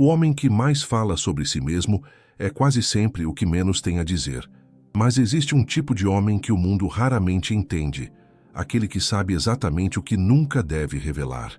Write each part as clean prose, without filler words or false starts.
O homem que mais fala sobre si mesmo é quase sempre o que menos tem a dizer. Mas existe um tipo de homem que o mundo raramente entende, aquele que sabe exatamente o que nunca deve revelar.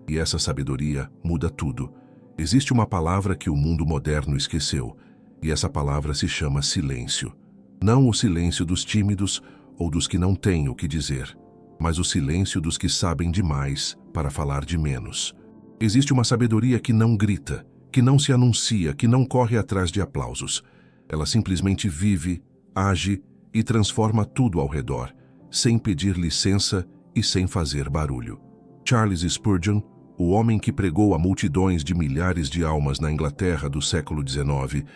E essa sabedoria muda tudo. Existe uma palavra que o mundo moderno esqueceu, e essa palavra se chama silêncio. Não o silêncio dos tímidos ou dos que não têm o que dizer, mas o silêncio dos que sabem demais para falar de menos. Existe uma sabedoria que não grita, que não se anuncia, que não corre atrás de aplausos. Ela simplesmente vive, age e transforma tudo ao redor, sem pedir licença e sem fazer barulho. Charles Spurgeon, o homem que pregou a multidões de milhares de almas na Inglaterra do século XIX,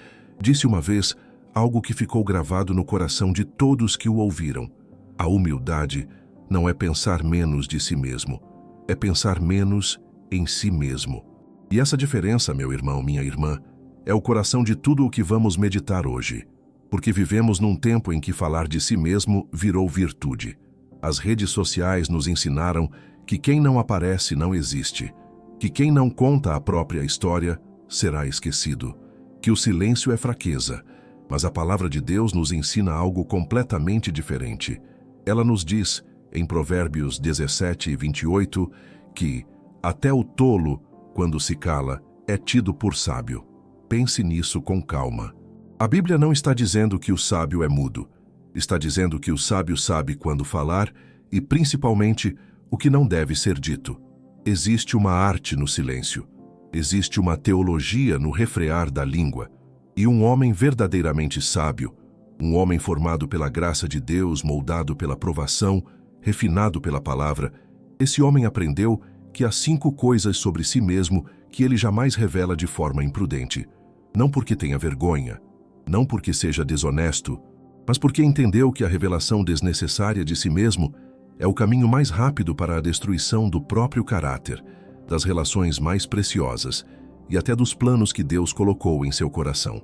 disse uma vez algo que ficou gravado no coração de todos que o ouviram. A humildade não é pensar menos de si mesmo, é pensar menos em si mesmo. E essa diferença, meu irmão, minha irmã, é o coração de tudo o que vamos meditar hoje. Porque vivemos num tempo em que falar de si mesmo virou virtude. As redes sociais nos ensinaram que quem não aparece não existe, que quem não conta a própria história será esquecido, que o silêncio é fraqueza, mas a palavra de Deus nos ensina algo completamente diferente. Ela nos diz, em Provérbios 17:28, que até o tolo, quando se cala, é tido por sábio. Pense nisso com calma. A Bíblia não está dizendo que o sábio é mudo. Está dizendo que o sábio sabe quando falar e, principalmente, o que não deve ser dito. Existe uma arte no silêncio. Existe uma teologia no refrear da língua. E um homem verdadeiramente sábio, um homem formado pela graça de Deus, moldado pela provação, refinado pela palavra, esse homem aprendeu que há 5 coisas sobre si mesmo que ele jamais revela de forma imprudente. Não porque tenha vergonha, não porque seja desonesto, mas porque entendeu que a revelação desnecessária de si mesmo é o caminho mais rápido para a destruição do próprio caráter, das relações mais preciosas e até dos planos que Deus colocou em seu coração.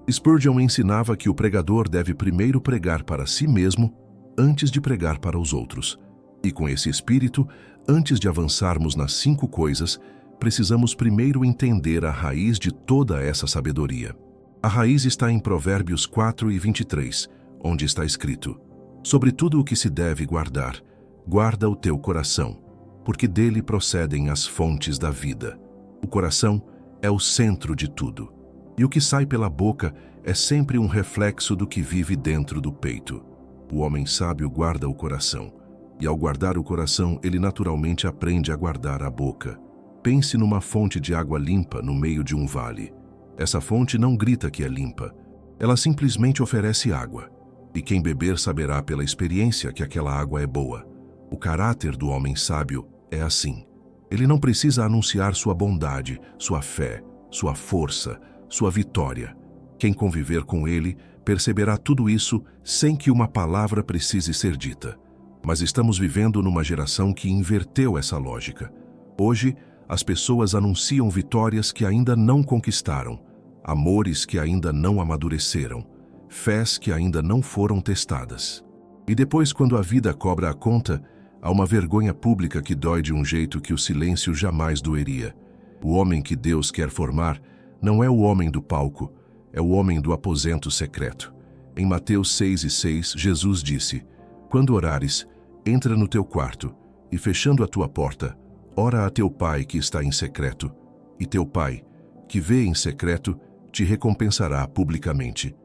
Spurgeon ensinava que o pregador deve primeiro pregar para si mesmo antes de pregar para os outros. E com esse espírito, antes de avançarmos nas 5 coisas, precisamos primeiro entender a raiz de toda essa sabedoria. A raiz está em Provérbios 4:23, onde está escrito: sobre tudo o que se deve guardar, guarda o teu coração, porque dele procedem as fontes da vida. O coração é o centro de tudo, e o que sai pela boca é sempre um reflexo do que vive dentro do peito. O homem sábio guarda o coração, e ao guardar o coração, ele naturalmente aprende a guardar a boca. Pense numa fonte de água limpa no meio de um vale. Essa fonte não grita que é limpa, ela simplesmente oferece água. E quem beber saberá pela experiência que aquela água é boa. O caráter do homem sábio é assim. Ele não precisa anunciar sua bondade, sua fé, sua força, sua vitória. Quem conviver com ele perceberá tudo isso sem que uma palavra precise ser dita. Mas estamos vivendo numa geração que inverteu essa lógica. Hoje, as pessoas anunciam vitórias que ainda não conquistaram, amores que ainda não amadureceram, fés que ainda não foram testadas. E depois, quando a vida cobra a conta, há uma vergonha pública que dói de um jeito que o silêncio jamais doeria. O homem que Deus quer formar não é o homem do palco, é o homem do aposento secreto. Em Mateus 6:6, Jesus disse: quando orares, entra no teu quarto e, fechando a tua porta, ora a teu pai que está em secreto, e teu pai, que vê em secreto, te recompensará publicamente.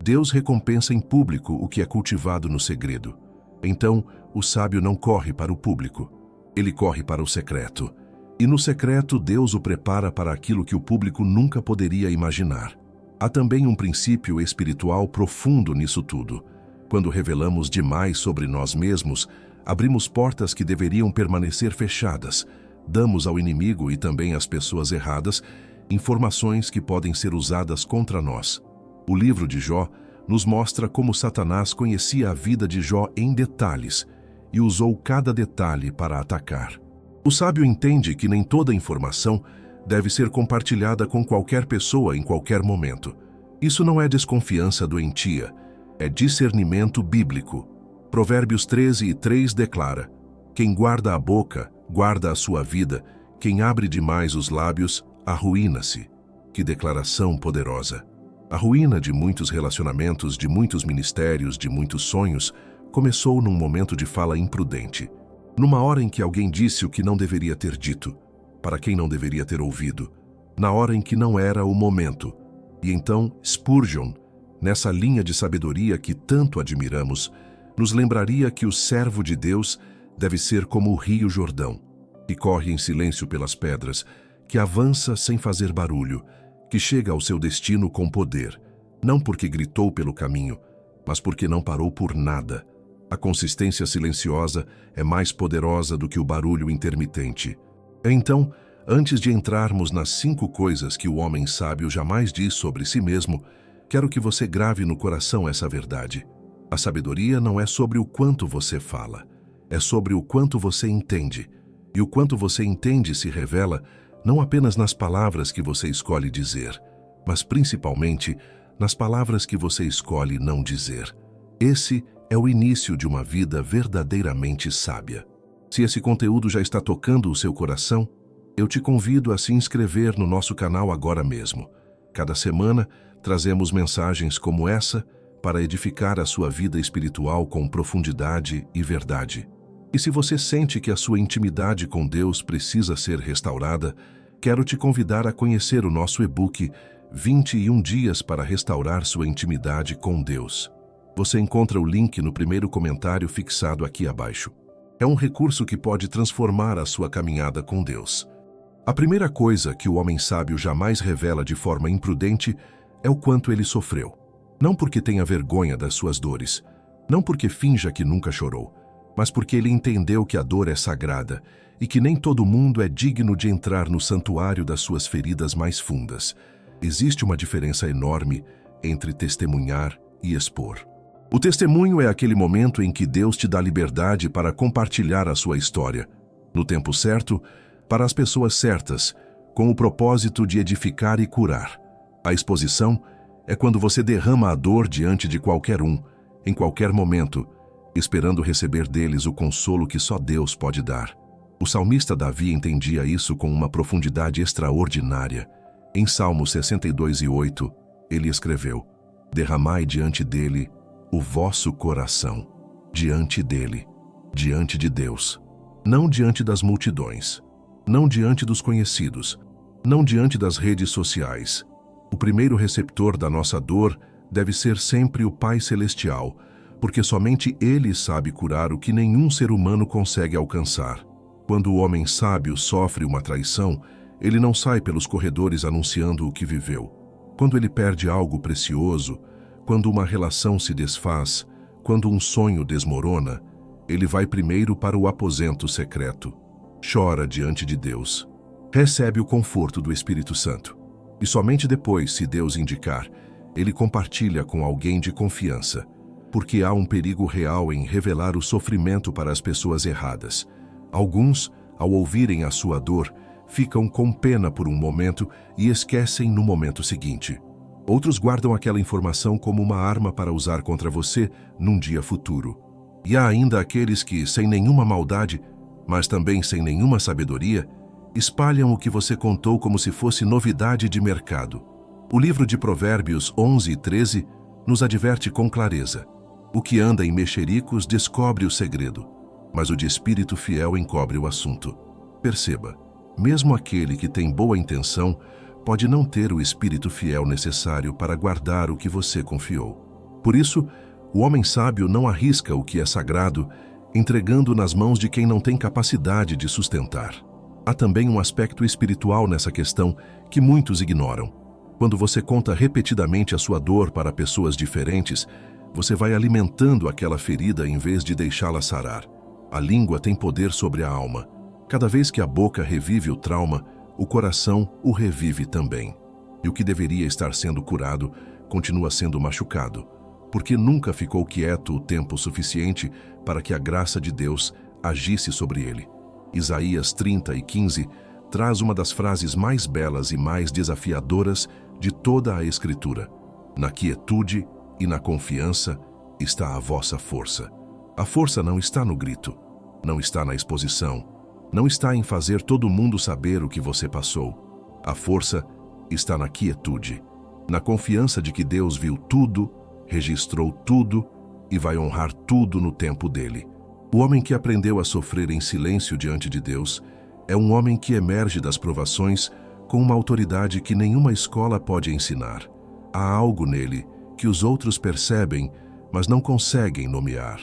Deus recompensa em público o que é cultivado no segredo. Então, o sábio não corre para o público, ele corre para o secreto. E no secreto, Deus o prepara para aquilo que o público nunca poderia imaginar. Há também um princípio espiritual profundo nisso tudo. Quando revelamos demais sobre nós mesmos, abrimos portas que deveriam permanecer fechadas. Damos ao inimigo e também às pessoas erradas informações que podem ser usadas contra nós. O livro de Jó nos mostra como Satanás conhecia a vida de Jó em detalhes e usou cada detalhe para atacar. O sábio entende que nem toda informação deve ser compartilhada com qualquer pessoa em qualquer momento. Isso não é desconfiança doentia, é discernimento bíblico. Provérbios 13:3 declara: quem guarda a boca, guarda a sua vida, quem abre demais os lábios, arruína-se. Que declaração poderosa! A ruína de muitos relacionamentos, de muitos ministérios, de muitos sonhos, começou num momento de fala imprudente. Numa hora em que alguém disse o que não deveria ter dito, para quem não deveria ter ouvido. Na hora em que não era o momento. E então Spurgeon, nessa linha de sabedoria que tanto admiramos, nos lembraria que o servo de Deus deve ser como o rio Jordão, que corre em silêncio pelas pedras, que avança sem fazer barulho, que chega ao seu destino com poder, não porque gritou pelo caminho, mas porque não parou por nada. A consistência silenciosa é mais poderosa do que o barulho intermitente. Então, antes de entrarmos nas 5 coisas que o homem sábio jamais diz sobre si mesmo, quero que você grave no coração essa verdade. A sabedoria não é sobre o quanto você fala, é sobre o quanto você entende. E o quanto você entende se revela não apenas nas palavras que você escolhe dizer, mas principalmente nas palavras que você escolhe não dizer. Esse é o início de uma vida verdadeiramente sábia. Se esse conteúdo já está tocando o seu coração, eu te convido a se inscrever no nosso canal agora mesmo. Cada semana, trazemos mensagens como essa para edificar a sua vida espiritual com profundidade e verdade. E se você sente que a sua intimidade com Deus precisa ser restaurada, quero te convidar a conhecer o nosso e-book 21 Dias para Restaurar Sua Intimidade com Deus. Você encontra o link no primeiro comentário fixado aqui abaixo. É um recurso que pode transformar a sua caminhada com Deus. A primeira coisa que o homem sábio jamais revela de forma imprudente é o quanto ele sofreu. Não porque tenha vergonha das suas dores, não porque finja que nunca chorou, mas porque ele entendeu que a dor é sagrada e que nem todo mundo é digno de entrar no santuário das suas feridas mais fundas. Existe uma diferença enorme entre testemunhar e expor. O testemunho é aquele momento em que Deus te dá liberdade para compartilhar a sua história, no tempo certo, para as pessoas certas, com o propósito de edificar e curar. A exposição é quando você derrama a dor diante de qualquer um, em qualquer momento, esperando receber deles o consolo que só Deus pode dar. O salmista Davi entendia isso com uma profundidade extraordinária. Em Salmos 62:8, ele escreveu: derramai diante dele o vosso coração, diante dele, diante de Deus, não diante das multidões, não diante dos conhecidos, não diante das redes sociais. O primeiro receptor da nossa dor deve ser sempre o Pai Celestial, porque somente Ele sabe curar o que nenhum ser humano consegue alcançar. Quando o homem sábio sofre uma traição, ele não sai pelos corredores anunciando o que viveu. Quando ele perde algo precioso, quando uma relação se desfaz, quando um sonho desmorona, ele vai primeiro para o aposento secreto. Chora diante de Deus. Recebe o conforto do Espírito Santo. E somente depois, se Deus indicar, ele compartilha com alguém de confiança, porque há um perigo real em revelar o sofrimento para as pessoas erradas. Alguns, ao ouvirem a sua dor, ficam com pena por um momento e esquecem no momento seguinte. Outros guardam aquela informação como uma arma para usar contra você num dia futuro. E há ainda aqueles que, sem nenhuma maldade, mas também sem nenhuma sabedoria, espalham o que você contou como se fosse novidade de mercado. O livro de Provérbios 11:13 nos adverte com clareza: o que anda em mexericos descobre o segredo, mas o de espírito fiel encobre o assunto. Perceba, mesmo aquele que tem boa intenção pode não ter o espírito fiel necessário para guardar o que você confiou. Por isso, o homem sábio não arrisca o que é sagrado, entregando nas mãos de quem não tem capacidade de sustentar. Há também um aspecto espiritual nessa questão que muitos ignoram. Quando você conta repetidamente a sua dor para pessoas diferentes, você vai alimentando aquela ferida em vez de deixá-la sarar. A língua tem poder sobre a alma. Cada vez que a boca revive o trauma, o coração o revive também. E o que deveria estar sendo curado continua sendo machucado, porque nunca ficou quieto o tempo suficiente para que a graça de Deus agisse sobre ele. Isaías 30:15 traz uma das frases mais belas e mais desafiadoras de toda a Escritura. Na quietude e na confiança está a vossa força. A força não está no grito, não está na exposição, não está em fazer todo mundo saber o que você passou. A força está na quietude, na confiança de que Deus viu tudo, registrou tudo e vai honrar tudo no tempo dele. O homem que aprendeu a sofrer em silêncio diante de Deus é um homem que emerge das provações com uma autoridade que nenhuma escola pode ensinar. Há algo nele que os outros percebem, mas não conseguem nomear.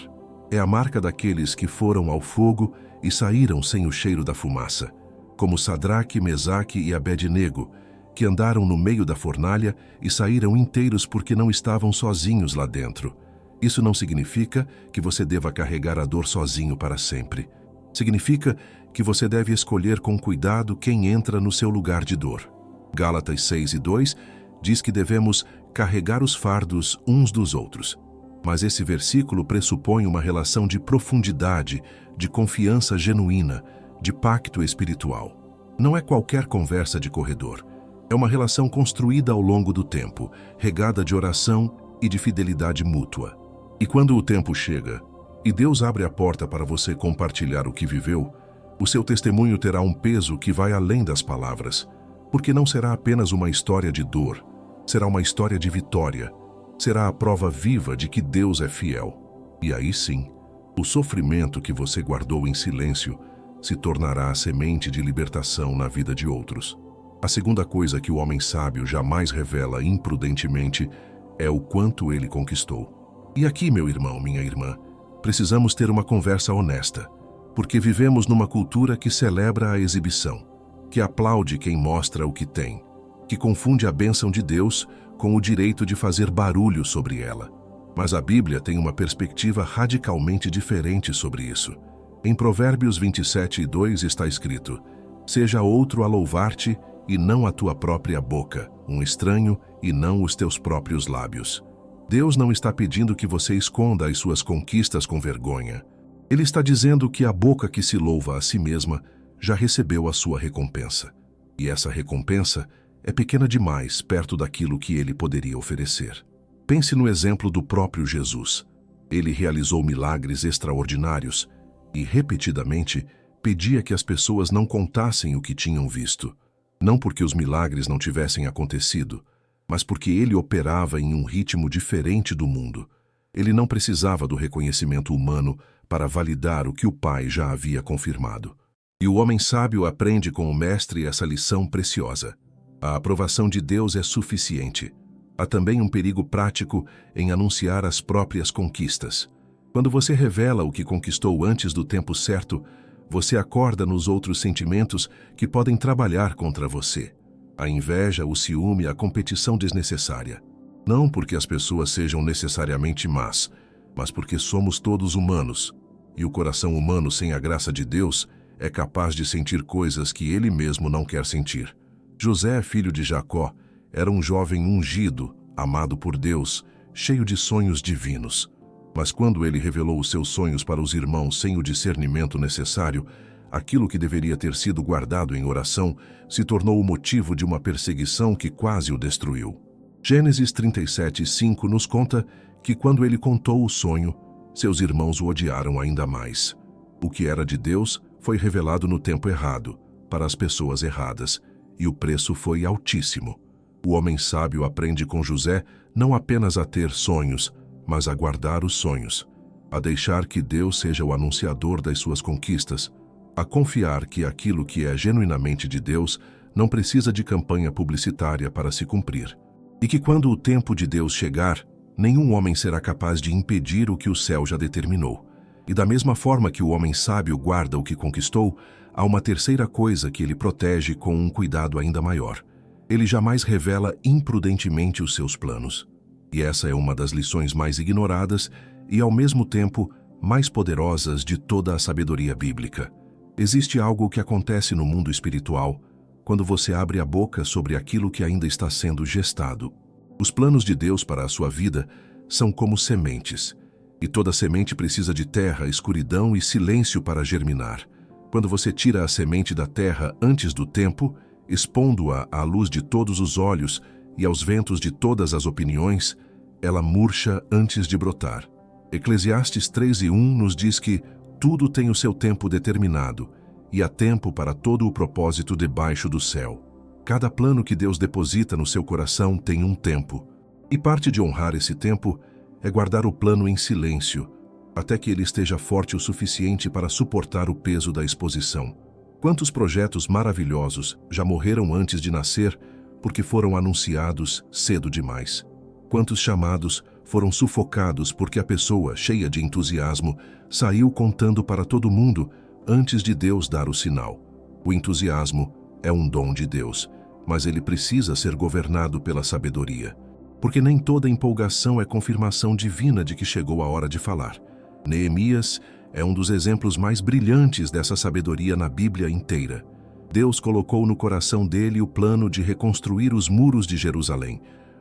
É a marca daqueles que foram ao fogo e saíram sem o cheiro da fumaça, como Sadraque, Mesaque e Abed-nego, que andaram no meio da fornalha e saíram inteiros porque não estavam sozinhos lá dentro. Isso não significa que você deva carregar a dor sozinho para sempre. Significa que você deve escolher com cuidado quem entra no seu lugar de dor. Gálatas 6:2 diz que devemos carregar os fardos uns dos outros. Mas esse versículo pressupõe uma relação de profundidade, de confiança genuína, de pacto espiritual. Não é qualquer conversa de corredor. É uma relação construída ao longo do tempo, regada de oração e de fidelidade mútua. E quando o tempo chega, e Deus abre a porta para você compartilhar o que viveu, o seu testemunho terá um peso que vai além das palavras, porque não será apenas uma história de dor, será uma história de vitória, será a prova viva de que Deus é fiel. E aí sim, o sofrimento que você guardou em silêncio se tornará a semente de libertação na vida de outros. A segunda coisa que o homem sábio jamais revela imprudentemente é o quanto ele conquistou. E aqui, meu irmão, minha irmã, precisamos ter uma conversa honesta, porque vivemos numa cultura que celebra a exibição, que aplaude quem mostra o que tem, que confunde a bênção de Deus com o direito de fazer barulho sobre ela. Mas a Bíblia tem uma perspectiva radicalmente diferente sobre isso. Em Provérbios 27:2 está escrito: seja outro a louvar-te e não a tua própria boca, um estranho e não os teus próprios lábios. Deus não está pedindo que você esconda as suas conquistas com vergonha. Ele está dizendo que a boca que se louva a si mesma já recebeu a sua recompensa. E essa recompensa é pequena demais perto daquilo que ele poderia oferecer. Pense no exemplo do próprio Jesus. Ele realizou milagres extraordinários e, repetidamente, pedia que as pessoas não contassem o que tinham visto. Não porque os milagres não tivessem acontecido, mas porque ele operava em um ritmo diferente do mundo. Ele não precisava do reconhecimento humano para validar o que o Pai já havia confirmado. E o homem sábio aprende com o Mestre essa lição preciosa. A aprovação de Deus é suficiente. Há também um perigo prático em anunciar as próprias conquistas. Quando você revela o que conquistou antes do tempo certo, você acorda nos outros sentimentos que podem trabalhar contra você. A inveja, o ciúme, a competição desnecessária. Não porque as pessoas sejam necessariamente más, mas porque somos todos humanos, e o coração humano sem a graça de Deus é capaz de sentir coisas que ele mesmo não quer sentir. José, filho de Jacó, era um jovem ungido, amado por Deus, cheio de sonhos divinos. Mas quando ele revelou os seus sonhos para os irmãos sem o discernimento necessário, aquilo que deveria ter sido guardado em oração se tornou o motivo de uma perseguição que quase o destruiu. Gênesis 37:5 nos conta que quando ele contou o sonho, seus irmãos o odiaram ainda mais. O que era de Deus foi revelado no tempo errado, para as pessoas erradas, e o preço foi altíssimo. O homem sábio aprende com José não apenas a ter sonhos, mas a guardar os sonhos, a deixar que Deus seja o anunciador das suas conquistas, a confiar que aquilo que é genuinamente de Deus não precisa de campanha publicitária para se cumprir, e que quando o tempo de Deus chegar, nenhum homem será capaz de impedir o que o céu já determinou. E da mesma forma que o homem sábio guarda o que conquistou, há uma terceira coisa que ele protege com um cuidado ainda maior. Ele jamais revela imprudentemente os seus planos. E essa é uma das lições mais ignoradas e, ao mesmo tempo, mais poderosas de toda a sabedoria bíblica. Existe algo que acontece no mundo espiritual quando você abre a boca sobre aquilo que ainda está sendo gestado. Os planos de Deus para a sua vida são como sementes, e toda semente precisa de terra, escuridão e silêncio para germinar. Quando você tira a semente da terra antes do tempo, expondo-a à luz de todos os olhos e aos ventos de todas as opiniões, ela murcha antes de brotar. Eclesiastes 3:1 nos diz que tudo tem o seu tempo determinado, e há tempo para todo o propósito debaixo do céu. Cada plano que Deus deposita no seu coração tem um tempo. E parte de honrar esse tempo é guardar o plano em silêncio, até que ele esteja forte o suficiente para suportar o peso da exposição. Quantos projetos maravilhosos já morreram antes de nascer porque foram anunciados cedo demais? Quantos chamados foram sufocados porque a pessoa, cheia de entusiasmo, saiu contando para todo mundo antes de Deus dar o sinal? O entusiasmo é um dom de Deus, mas ele precisa ser governado pela sabedoria. Porque nem toda empolgação é confirmação divina de que chegou a hora de falar. Neemias é um dos exemplos mais brilhantes dessa sabedoria na Bíblia inteira. Deus colocou no coração dele o plano de reconstruir os muros de Jerusalém,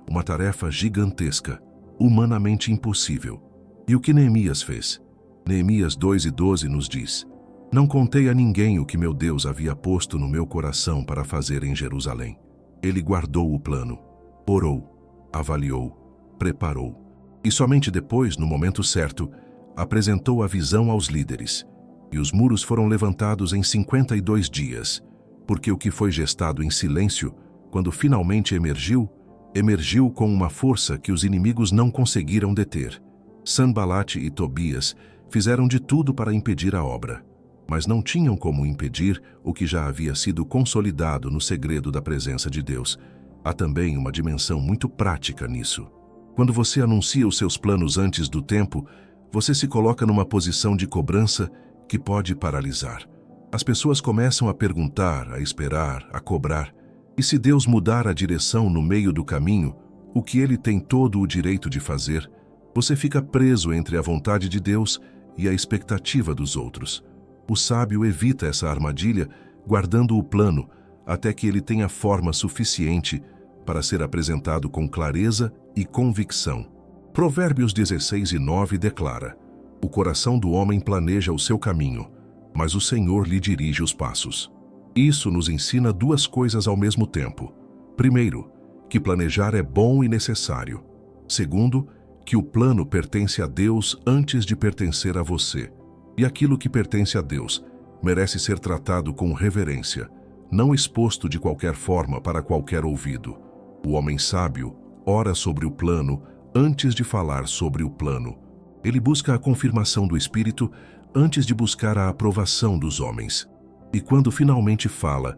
uma tarefa gigantesca, humanamente impossível. E o que Neemias fez? Neemias 2:12 nos diz: Não contei a ninguém o que meu Deus havia posto no meu coração para fazer em Jerusalém. Ele guardou o plano, orou, avaliou, preparou. E somente depois, no momento certo, apresentou a visão aos líderes. E os muros foram levantados em 52 dias, porque o que foi gestado em silêncio, quando finalmente emergiu com uma força que os inimigos não conseguiram deter. Sanbalate e Tobias fizeram de tudo para impedir a obra, mas não tinham como impedir o que já havia sido consolidado no segredo da presença de Deus. Há também uma dimensão muito prática nisso. Quando você anuncia os seus planos antes do tempo, você se coloca numa posição de cobrança que pode paralisar. As pessoas começam a perguntar, a esperar, a cobrar. E se Deus mudar a direção no meio do caminho, o que Ele tem todo o direito de fazer, você fica preso entre a vontade de Deus e a expectativa dos outros. O sábio evita essa armadilha, guardando o plano até que ele tenha forma suficiente para ser apresentado com clareza e convicção. Provérbios 16:9 declara: O coração do homem planeja o seu caminho, mas o Senhor lhe dirige os passos. Isso nos ensina duas coisas ao mesmo tempo. Primeiro, que planejar é bom e necessário. Segundo, que o plano pertence a Deus antes de pertencer a você. E aquilo que pertence a Deus merece ser tratado com reverência, não exposto de qualquer forma para qualquer ouvido. O homem sábio ora sobre o plano antes de falar sobre o plano. Ele busca a confirmação do Espírito antes de buscar a aprovação dos homens. E quando finalmente fala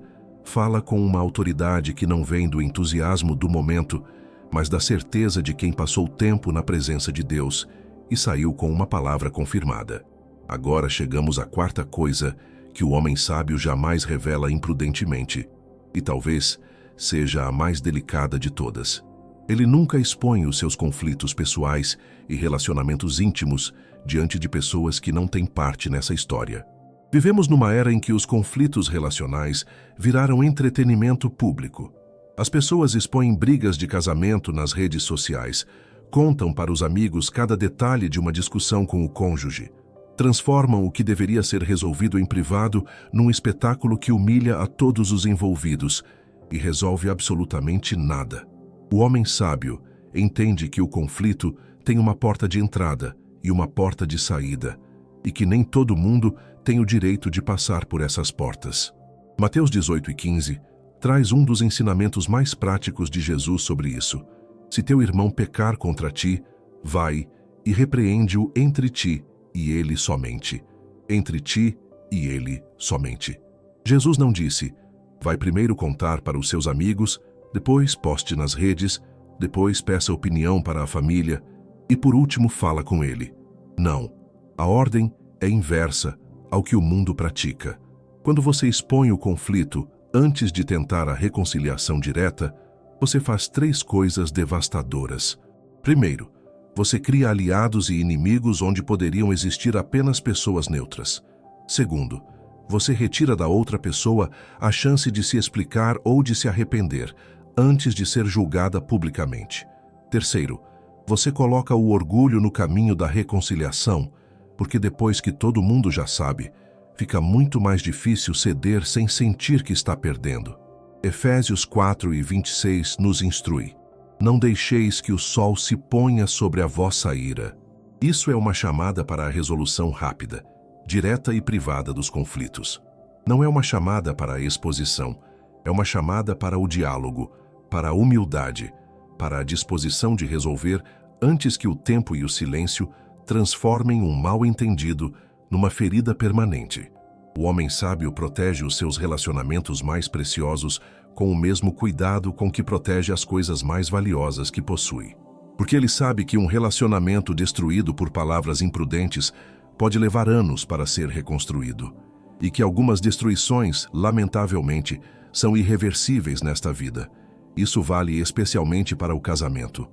com uma autoridade que não vem do entusiasmo do momento, mas da certeza de quem passou tempo na presença de Deus e saiu com uma palavra confirmada. Agora chegamos à quarta coisa que o homem sábio jamais revela imprudentemente, e talvez seja a mais delicada de todas. Ele nunca expõe os seus conflitos pessoais e relacionamentos íntimos diante de pessoas que não têm parte nessa história. Vivemos numa era em que os conflitos relacionais viraram entretenimento público. As pessoas expõem brigas de casamento nas redes sociais, contam para os amigos cada detalhe de uma discussão com o cônjuge, transformam o que deveria ser resolvido em privado num espetáculo que humilha a todos os envolvidos e resolve absolutamente nada. O homem sábio entende que o conflito tem uma porta de entrada e uma porta de saída, e que nem todo mundo tem o direito de passar por essas portas. Mateus 18:15 traz um dos ensinamentos mais práticos de Jesus sobre isso. Se teu irmão pecar contra ti, vai e repreende-o entre ti e ele somente. Entre ti e ele somente. Jesus não disse: vai primeiro contar para os seus amigos, depois poste nas redes, depois peça opinião para a família e por último fala com ele. Não, a ordem é inversa ao que o mundo pratica. Quando você expõe o conflito antes de tentar a reconciliação direta, você faz três coisas devastadoras. Primeiro, você cria aliados e inimigos onde poderiam existir apenas pessoas neutras. Segundo, você retira da outra pessoa a chance de se explicar ou de se arrepender antes de ser julgada publicamente. Terceiro, você coloca o orgulho no caminho da reconciliação, porque depois que todo mundo já sabe, fica muito mais difícil ceder sem sentir que está perdendo. Efésios 4:26 nos instrui: não deixeis que o sol se ponha sobre a vossa ira. Isso é uma chamada para a resolução rápida, direta e privada dos conflitos. Não é uma chamada para a exposição, É uma chamada para o diálogo, para a humildade, para a disposição de resolver antes que o tempo e o silêncio transformem um mal-entendido numa ferida permanente. O homem sábio protege os seus relacionamentos mais preciosos com o mesmo cuidado com que protege as coisas mais valiosas que possui. Porque ele sabe que um relacionamento destruído por palavras imprudentes pode levar anos para ser reconstruído, e que algumas destruições, lamentavelmente, são irreversíveis nesta vida. Isso vale especialmente para o casamento.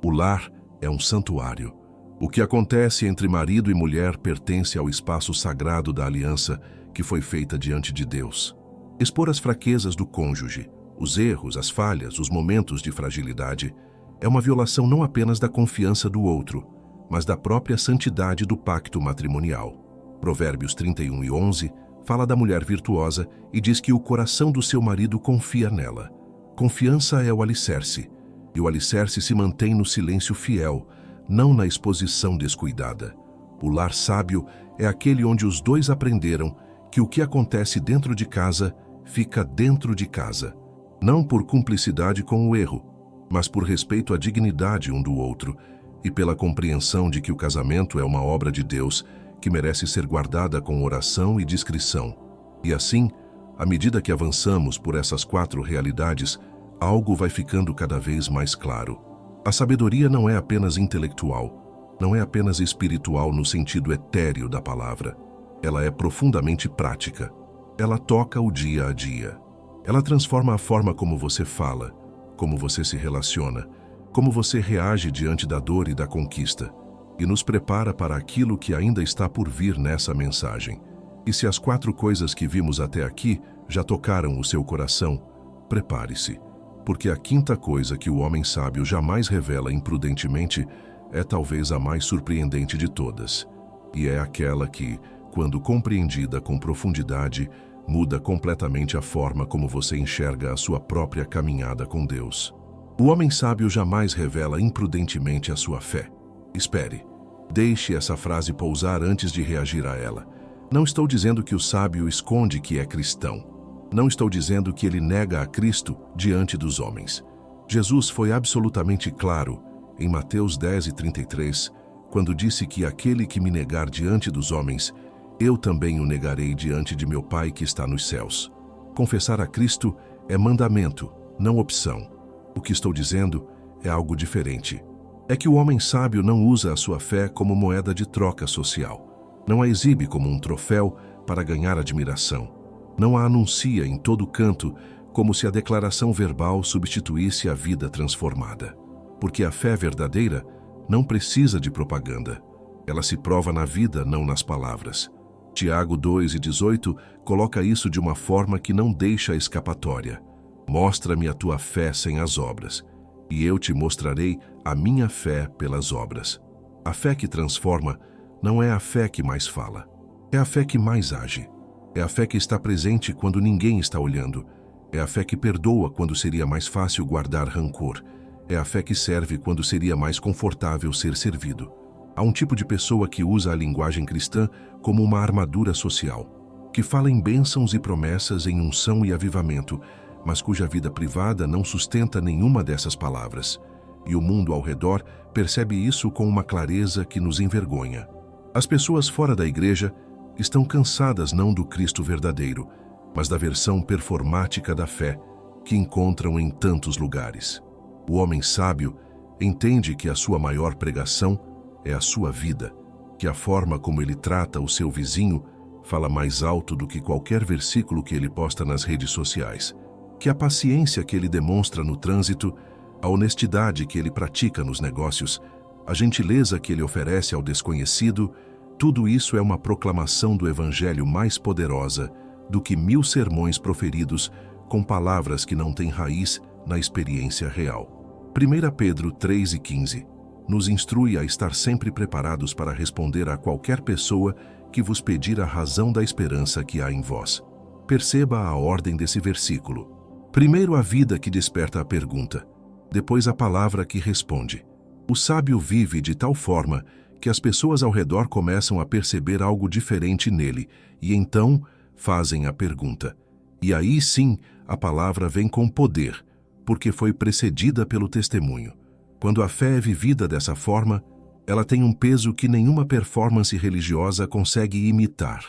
O lar é um santuário. O que acontece entre marido e mulher pertence ao espaço sagrado da aliança que foi feita diante de Deus. Expor as fraquezas do cônjuge, os erros, as falhas, os momentos de fragilidade, é uma violação não apenas da confiança do outro, mas da própria santidade do pacto matrimonial. Provérbios 31:11 fala da mulher virtuosa e diz que o coração do seu marido confia nela. Confiança é o alicerce, e o alicerce se mantém no silêncio fiel, não na exposição descuidada. O lar sábio é aquele onde os dois aprenderam que o que acontece dentro de casa fica dentro de casa, não por cumplicidade com o erro, mas por respeito à dignidade um do outro e pela compreensão de que o casamento é uma obra de Deus que merece ser guardada com oração e discrição. E assim, à medida que avançamos por essas 4 realidades, algo vai ficando cada vez mais claro. A sabedoria não é apenas intelectual, não é apenas espiritual no sentido etéreo da palavra. Ela é profundamente prática. Ela toca o dia a dia. Ela transforma a forma como você fala, como você se relaciona, como você reage diante da dor e da conquista, e nos prepara para aquilo que ainda está por vir nessa mensagem. E se as 4 coisas que vimos até aqui já tocaram o seu coração, prepare-se, porque a 5ª coisa que o homem sábio jamais revela imprudentemente é talvez a mais surpreendente de todas, e é aquela que, quando compreendida com profundidade, muda completamente a forma como você enxerga a sua própria caminhada com Deus. O homem sábio jamais revela imprudentemente a sua fé. Espere. Deixe essa frase pousar antes de reagir a ela. Não estou dizendo que o sábio esconde que é cristão. Não estou dizendo que ele nega a Cristo diante dos homens. Jesus foi absolutamente claro em Mateus 10:33, quando disse que aquele que me negar diante dos homens, eu também o negarei diante de meu Pai que está nos céus. Confessar a Cristo é mandamento, não opção. O que estou dizendo é algo diferente. É que o homem sábio não usa a sua fé como moeda de troca social. Não a exibe como um troféu para ganhar admiração. Não a anuncia em todo canto como se a declaração verbal substituísse a vida transformada. Porque a fé verdadeira não precisa de propaganda. Ela se prova na vida, não nas palavras. Tiago 2:18 coloca isso de uma forma que não deixa escapatória. Mostra-me a tua fé sem as obras, e eu te mostrarei a minha fé pelas obras. A fé que transforma não é a fé que mais fala, é a fé que mais age. É a fé que está presente quando ninguém está olhando. É a fé que perdoa quando seria mais fácil guardar rancor. É a fé que serve quando seria mais confortável ser servido. Há um tipo de pessoa que usa a linguagem cristã como uma armadura social, que fala em bênçãos e promessas em unção e avivamento, mas cuja vida privada não sustenta nenhuma dessas palavras. E o mundo ao redor percebe isso com uma clareza que nos envergonha. As pessoas fora da igreja estão cansadas não do Cristo verdadeiro, mas da versão performática da fé que encontram em tantos lugares. O homem sábio entende que a sua maior pregação é a sua vida, que a forma como ele trata o seu vizinho fala mais alto do que qualquer versículo que ele posta nas redes sociais, que a paciência que ele demonstra no trânsito, a honestidade que ele pratica nos negócios, a gentileza que ele oferece ao desconhecido, tudo isso é uma proclamação do Evangelho mais poderosa do que 1000 sermões proferidos com palavras que não têm raiz na experiência real. 1 Pedro 3:15 nos instrui a estar sempre preparados para responder a qualquer pessoa que vos pedir a razão da esperança que há em vós. Perceba a ordem desse versículo. Primeiro a vida que desperta a pergunta, depois a palavra que responde. O sábio vive de tal forma que as pessoas ao redor começam a perceber algo diferente nele e então fazem a pergunta. E aí sim, a palavra vem com poder, porque foi precedida pelo testemunho. Quando a fé é vivida dessa forma, ela tem um peso que nenhuma performance religiosa consegue imitar.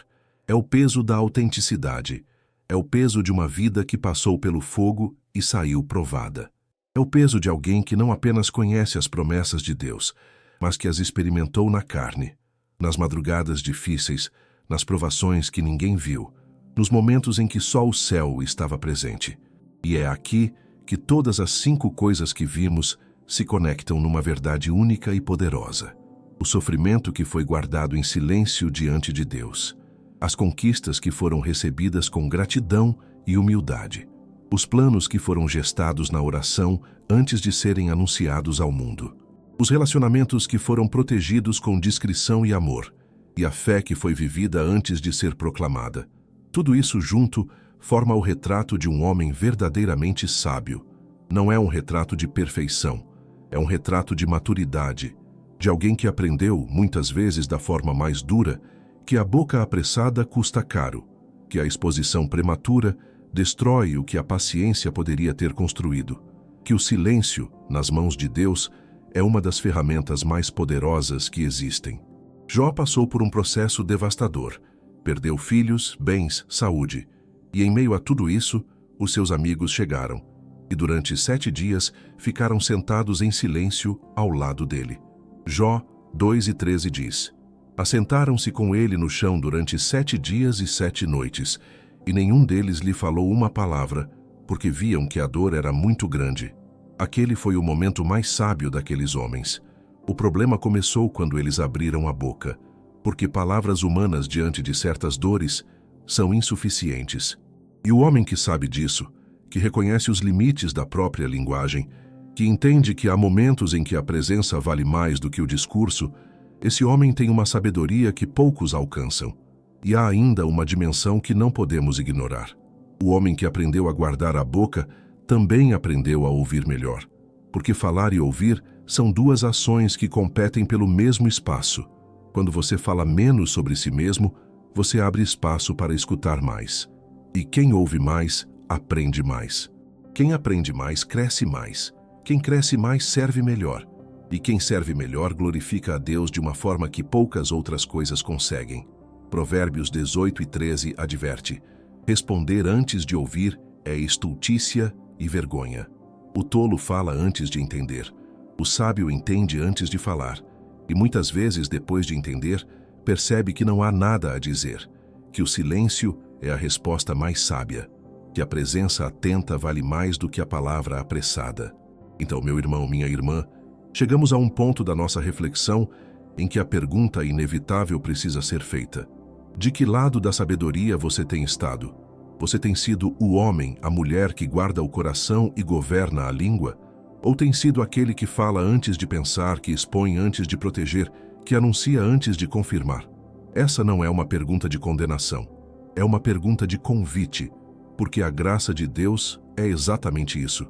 É o peso da autenticidade. É o peso de uma vida que passou pelo fogo e saiu provada. É o peso de alguém que não apenas conhece as promessas de Deus, mas que as experimentou na carne, nas madrugadas difíceis, nas provações que ninguém viu, nos momentos em que só o céu estava presente. E é aqui que todas as 5 coisas que vimos se conectam numa verdade única e poderosa. O sofrimento que foi guardado em silêncio diante de Deus. As conquistas que foram recebidas com gratidão e humildade. Os planos que foram gestados na oração antes de serem anunciados ao mundo. Os relacionamentos que foram protegidos com discrição e amor. E a fé que foi vivida antes de ser proclamada. Tudo isso junto forma o retrato de um homem verdadeiramente sábio. Não é um retrato de perfeição, é um retrato de maturidade, de alguém que aprendeu, muitas vezes da forma mais dura, que a boca apressada custa caro, que a exposição prematura destrói o que a paciência poderia ter construído, que o silêncio, nas mãos de Deus, é uma das ferramentas mais poderosas que existem. Jó passou por um processo devastador, perdeu filhos, bens, saúde, e em meio a tudo isso, os seus amigos chegaram, e durante 7 dias ficaram sentados em silêncio ao lado dele. Jó 2:13 diz: Assentaram-se com ele no chão durante 7 dias e 7 noites, e nenhum deles lhe falou uma palavra, porque viam que a dor era muito grande. Aquele foi o momento mais sábio daqueles homens. O problema começou quando eles abriram a boca, porque palavras humanas diante de certas dores são insuficientes. E o homem que sabe disso, que reconhece os limites da própria linguagem, que entende que há momentos em que a presença vale mais do que o discurso, esse homem tem uma sabedoria que poucos alcançam. E há ainda uma dimensão que não podemos ignorar. O homem que aprendeu a guardar a boca também aprendeu a ouvir melhor. Porque falar e ouvir são 2 ações que competem pelo mesmo espaço. Quando você fala menos sobre si mesmo, você abre espaço para escutar mais. E quem ouve mais, aprende mais. Quem aprende mais, cresce mais. Quem cresce mais, serve melhor. E quem serve melhor, glorifica a Deus de uma forma que poucas outras coisas conseguem. Provérbios 18:13 adverte: responder antes de ouvir é estultícia e vergonha. O tolo fala antes de entender. O sábio entende antes de falar. E muitas vezes, depois de entender, percebe que não há nada a dizer, que o silêncio é a resposta mais sábia, que a presença atenta vale mais do que a palavra apressada. Então, meu irmão, minha irmã, chegamos a um ponto da nossa reflexão em que a pergunta inevitável precisa ser feita. De que lado da sabedoria você tem estado? Você tem sido o homem, a mulher que guarda o coração e governa a língua? Ou tem sido aquele que fala antes de pensar, que expõe antes de proteger, que anuncia antes de confirmar? Essa não é uma pergunta de condenação. É uma pergunta de convite, porque a graça de Deus é exatamente isso.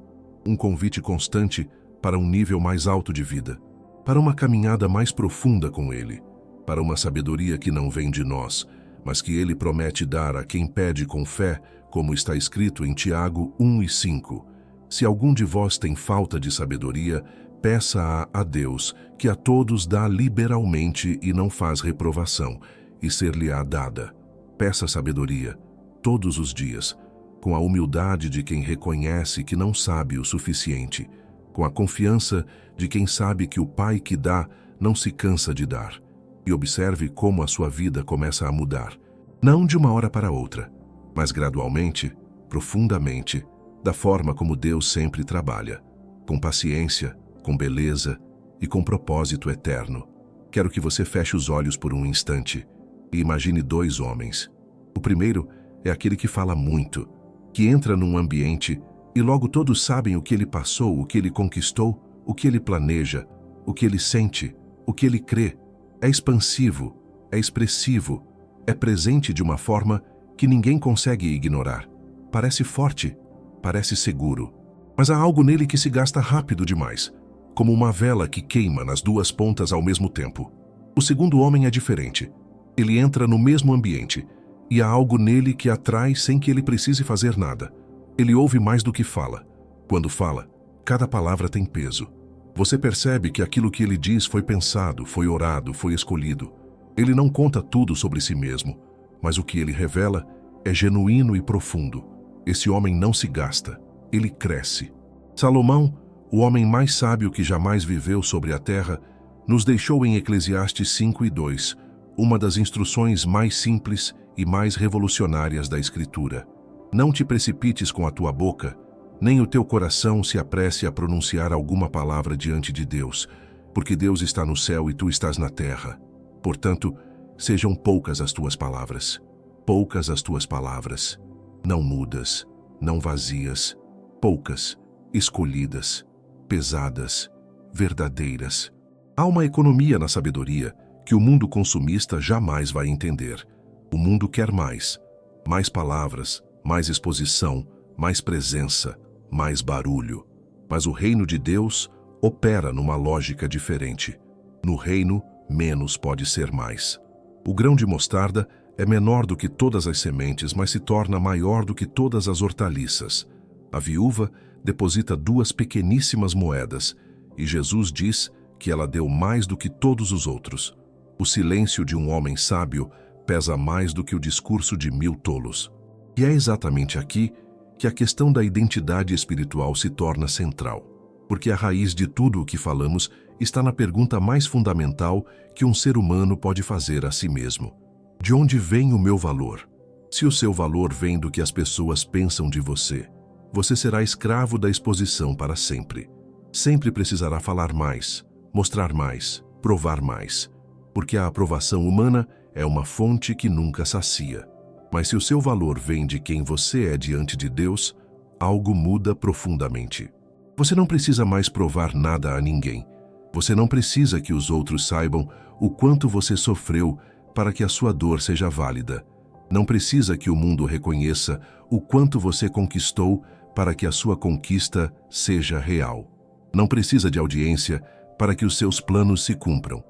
Um convite constante para um nível mais alto de vida, para uma caminhada mais profunda com Ele, para uma sabedoria que não vem de nós, mas que Ele promete dar a quem pede com fé, como está escrito em Tiago 1:5. Se algum de vós tem falta de sabedoria, peça-a a Deus, que a todos dá liberalmente e não faz reprovação, e ser-lhe-á dada. Peça sabedoria, todos os dias, com a humildade de quem reconhece que não sabe o suficiente, com a confiança de quem sabe que o Pai que dá não se cansa de dar. E observe como a sua vida começa a mudar, não de uma hora para outra, mas gradualmente, profundamente, da forma como Deus sempre trabalha, com paciência, com beleza e com propósito eterno. Quero que você feche os olhos por um instante e imagine 2 homens. O primeiro é aquele que fala muito, que entra num ambiente e logo todos sabem o que ele passou, o que ele conquistou, o que ele planeja, o que ele sente, o que ele crê. É expansivo, é expressivo, é presente de uma forma que ninguém consegue ignorar. Parece forte, parece seguro, mas há algo nele que se gasta rápido demais, como uma vela que queima nas 2 pontas ao mesmo tempo. O segundo homem é diferente. Ele entra no mesmo ambiente, e há algo nele que atrai sem que ele precise fazer nada. Ele ouve mais do que fala. Quando fala, cada palavra tem peso. Você percebe que aquilo que ele diz foi pensado, foi orado, foi escolhido. Ele não conta tudo sobre si mesmo, mas o que ele revela é genuíno e profundo. Esse homem não se gasta, ele cresce. Salomão, o homem mais sábio que jamais viveu sobre a terra, nos deixou em Eclesiastes 5:2, uma das instruções mais simples e mais revolucionárias da Escritura. Não te precipites com a tua boca, nem o teu coração se apresse a pronunciar alguma palavra diante de Deus, porque Deus está no céu e tu estás na terra. Portanto, sejam poucas as tuas palavras. Poucas as tuas palavras. Não mudas, não vazias. Poucas, escolhidas, pesadas, verdadeiras. Há uma economia na sabedoria que o mundo consumista jamais vai entender. O mundo quer mais. Mais palavras, mais exposição, mais presença, mais barulho. Mas o reino de Deus opera numa lógica diferente. No reino, menos pode ser mais. O grão de mostarda é menor do que todas as sementes, mas se torna maior do que todas as hortaliças. A viúva deposita 2 pequeníssimas moedas, e Jesus diz que ela deu mais do que todos os outros. O silêncio de um homem sábio pesa mais do que o discurso de 1000 tolos. E é exatamente aqui que a questão da identidade espiritual se torna central, porque a raiz de tudo o que falamos está na pergunta mais fundamental que um ser humano pode fazer a si mesmo. De onde vem o meu valor? Se o seu valor vem do que as pessoas pensam de você, você será escravo da exposição para sempre. Sempre precisará falar mais, mostrar mais, provar mais, porque a aprovação humana é uma fonte que nunca sacia. Mas se o seu valor vem de quem você é diante de Deus, algo muda profundamente. Você não precisa mais provar nada a ninguém. Você não precisa que os outros saibam o quanto você sofreu para que a sua dor seja válida. Não precisa que o mundo reconheça o quanto você conquistou para que a sua conquista seja real. Não precisa de audiência para que os seus planos se cumpram.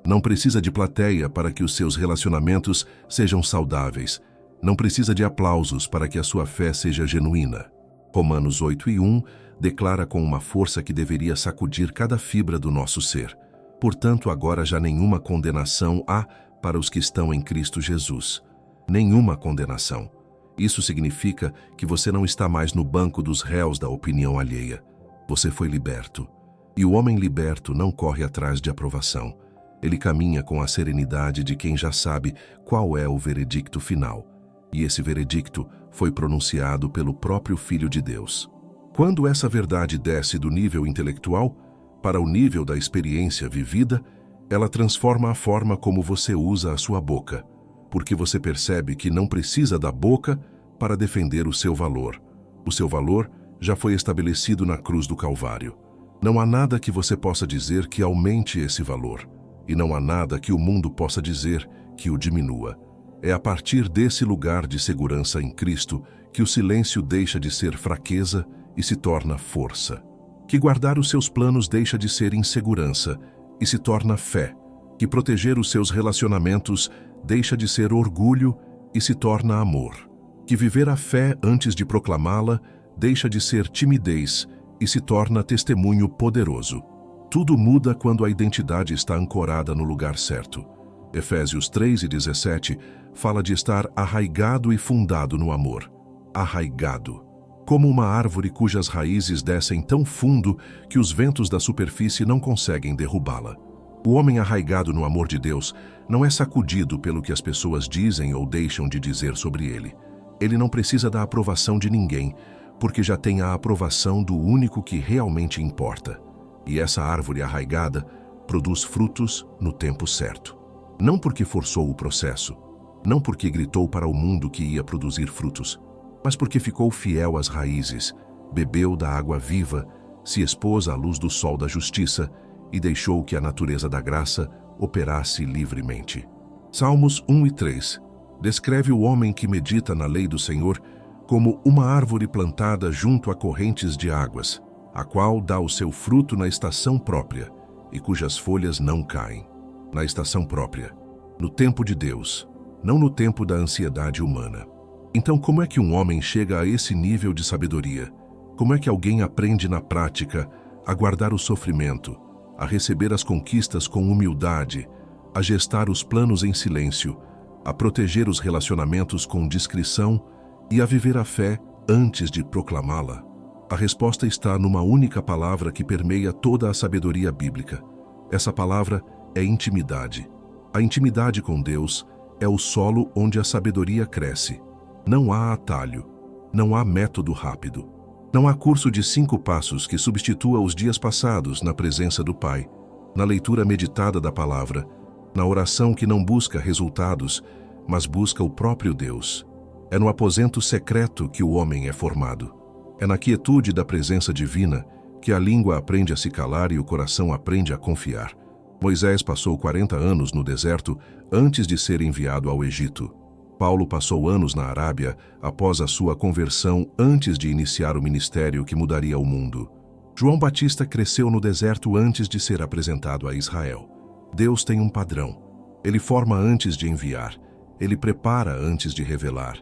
Não precisa de plateia para que os seus relacionamentos sejam saudáveis. Não precisa de aplausos para que a sua fé seja genuína. Romanos 8:1 declara com uma força que deveria sacudir cada fibra do nosso ser. Portanto, agora já nenhuma condenação há para os que estão em Cristo Jesus. Nenhuma condenação. Isso significa que você não está mais no banco dos réus da opinião alheia. Você foi liberto. E o homem liberto não corre atrás de aprovação. Ele caminha com a serenidade de quem já sabe qual é o veredicto final. E esse veredicto foi pronunciado pelo próprio Filho de Deus. Quando essa verdade desce do nível intelectual para o nível da experiência vivida, ela transforma a forma como você usa a sua boca, porque você percebe que não precisa da boca para defender o seu valor. O seu valor já foi estabelecido na cruz do Calvário. Não há nada que você possa dizer que aumente esse valor, e não há nada que o mundo possa dizer que o diminua. É a partir desse lugar de segurança em Cristo que o silêncio deixa de ser fraqueza e se torna força. Que guardar os seus planos deixa de ser insegurança e se torna fé. Que proteger os seus relacionamentos deixa de ser orgulho e se torna amor. Que viver a fé antes de proclamá-la deixa de ser timidez e se torna testemunho poderoso. Tudo muda quando a identidade está ancorada no lugar certo. Efésios 3:17 fala de estar arraigado e fundado no amor. Arraigado. Como uma árvore cujas raízes descem tão fundo que os ventos da superfície não conseguem derrubá-la. O homem arraigado no amor de Deus não é sacudido pelo que as pessoas dizem ou deixam de dizer sobre ele. Ele não precisa da aprovação de ninguém, porque já tem a aprovação do único que realmente importa. E essa árvore arraigada produz frutos no tempo certo. Não porque forçou o processo, não porque gritou para o mundo que ia produzir frutos, mas porque ficou fiel às raízes, bebeu da água viva, se expôs à luz do sol da justiça e deixou que a natureza da graça operasse livremente. Salmos 1:3 descreve o homem que medita na lei do Senhor como uma árvore plantada junto a correntes de águas, a qual dá o seu fruto na estação própria e cujas folhas não caem. Na estação própria, no tempo de Deus, não no tempo da ansiedade humana. Então, como é que um homem chega a esse nível de sabedoria? Como é que alguém aprende na prática a guardar o sofrimento, a receber as conquistas com humildade, a gestar os planos em silêncio, a proteger os relacionamentos com discrição e a viver a fé antes de proclamá-la? A resposta está numa única palavra que permeia toda a sabedoria bíblica. Essa palavra é intimidade. A intimidade com Deus é o solo onde a sabedoria cresce. Não há atalho, não há método rápido. Não há curso de 5 passos que substitua os dias passados na presença do Pai, na leitura meditada da palavra, na oração que não busca resultados, mas busca o próprio Deus. É no aposento secreto que o homem é formado. É na quietude da presença divina que a língua aprende a se calar e o coração aprende a confiar. Moisés passou 40 anos no deserto antes de ser enviado ao Egito. Paulo passou anos na Arábia após a sua conversão antes de iniciar o ministério que mudaria o mundo. João Batista cresceu no deserto antes de ser apresentado a Israel. Deus tem um padrão. Ele forma antes de enviar. Ele prepara antes de revelar.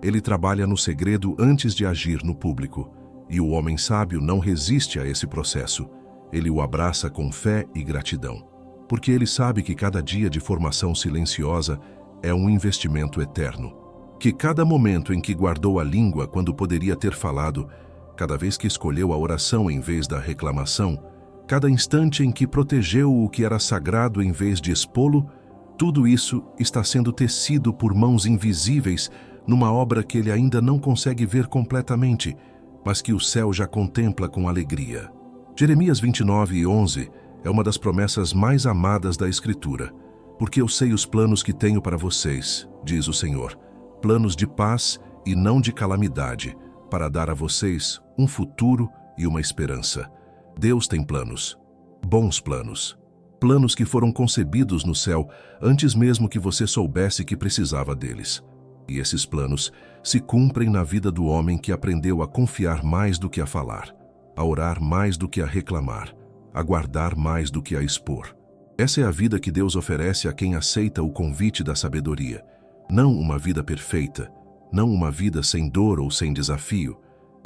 Ele trabalha no segredo antes de agir no público. E o homem sábio não resiste a esse processo. Ele o abraça com fé e gratidão. Porque ele sabe que cada dia de formação silenciosa é um investimento eterno. Que cada momento em que guardou a língua quando poderia ter falado, cada vez que escolheu a oração em vez da reclamação, cada instante em que protegeu o que era sagrado em vez de expô-lo, tudo isso está sendo tecido por mãos invisíveis numa obra que ele ainda não consegue ver completamente, mas que o céu já contempla com alegria. Jeremias 29:11 é uma das promessas mais amadas da Escritura. Porque eu sei os planos que tenho para vocês, diz o Senhor, planos de paz e não de calamidade, para dar a vocês um futuro e uma esperança. Deus tem planos, bons planos, planos que foram concebidos no céu antes mesmo que você soubesse que precisava deles. E esses planos se cumprem na vida do homem que aprendeu a confiar mais do que a falar, a orar mais do que a reclamar, a guardar mais do que a expor. Essa é a vida que Deus oferece a quem aceita o convite da sabedoria. Não uma vida perfeita, não uma vida sem dor ou sem desafio,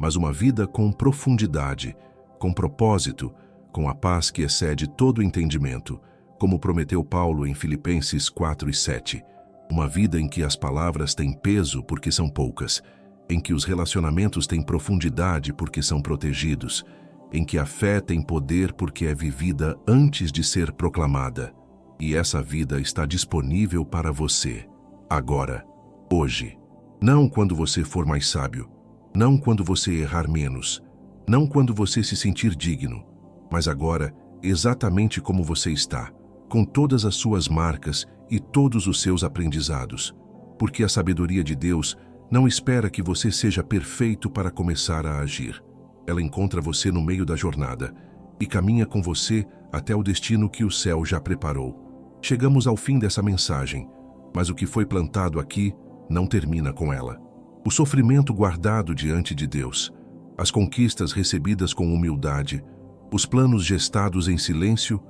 mas uma vida com profundidade, com propósito, com a paz que excede todo entendimento, como prometeu Paulo em Filipenses 4:7. Uma vida em que as palavras têm peso porque são poucas, em que os relacionamentos têm profundidade porque são protegidos, em que a fé tem poder porque é vivida antes de ser proclamada. E essa vida está disponível para você, agora, hoje. Não quando você for mais sábio, não quando você errar menos, não quando você se sentir digno, mas agora, exatamente como você está, com todas as suas marcas e todos os seus aprendizados. Porque a sabedoria de Deus não espera que você seja perfeito para começar a agir. Ela encontra você no meio da jornada e caminha com você até o destino que o céu já preparou. Chegamos ao fim dessa mensagem, mas o que foi plantado aqui não termina com ela. O sofrimento guardado diante de Deus, as conquistas recebidas com humildade, os planos gestados em silêncio,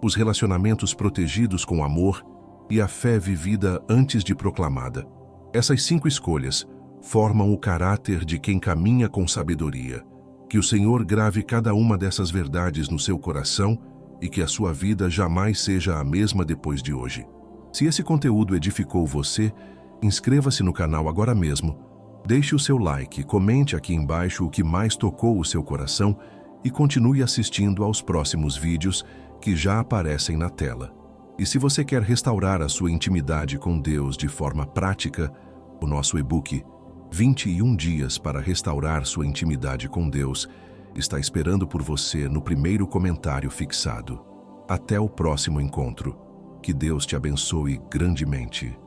os relacionamentos protegidos com amor e a fé vivida antes de proclamada. Essas 5 escolhas formam o caráter de quem caminha com sabedoria. Que o Senhor grave cada uma dessas verdades no seu coração e que a sua vida jamais seja a mesma depois de hoje. Se esse conteúdo edificou você, inscreva-se no canal agora mesmo, deixe o seu like, comente aqui embaixo o que mais tocou o seu coração e continue assistindo aos próximos vídeos que já aparecem na tela. E se você quer restaurar a sua intimidade com Deus de forma prática, o nosso e-book 21 dias para restaurar sua intimidade com Deus está esperando por você no primeiro comentário fixado. Até o próximo encontro. Que Deus te abençoe grandemente.